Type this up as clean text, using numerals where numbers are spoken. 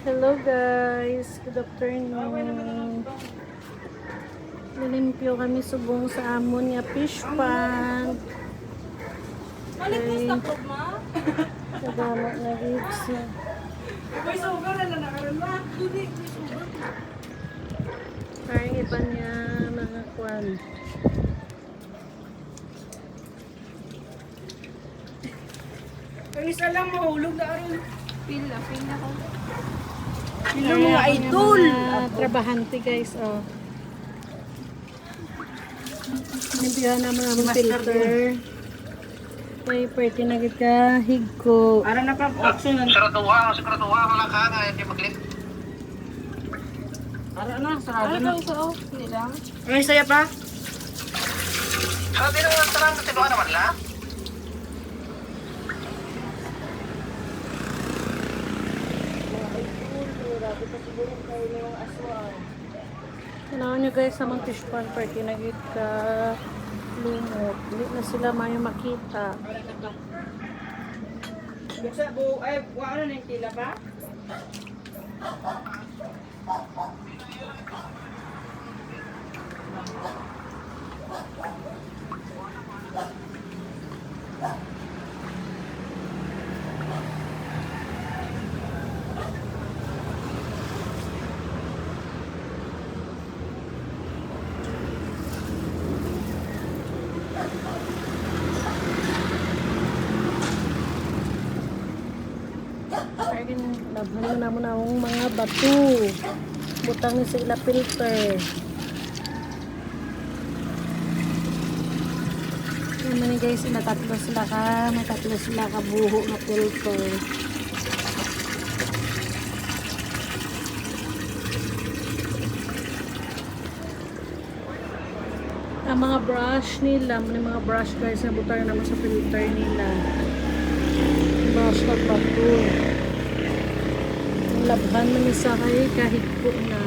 Hello guys, good afternoon. Nalimpyo kami subong sa amon nga fish pond. Okay. Kadamo na ribs. Parang iba niya mga kwan. Kung isa lang mahulog na aron. Pila ko. Pila mga idol. Mga trabahante guys, oh. Nibihan naman ang filter. Okay, pwede na kita higko. Para na pa action na. Siguraduha, wala ka nga, hindi maglit. Para na, sarado na. Ano Hindi lang. May saya pa? Sabi naman, sarang natinuan naman la. Kailangan nyo guys sa mga fish pond party na ka lumot. Hindi na sila mayo makita. Buksa bu ay ano na yung tila pa? Ayun, labhan na mo na ang mga bato. Butang ni sila filter. Yan man guys, matatlo sila ka buho na filter. Ang mga brush nila, mga brush guys na butang naman sa filter nila. Brush na bato. Labhan man isa kay kahit po na.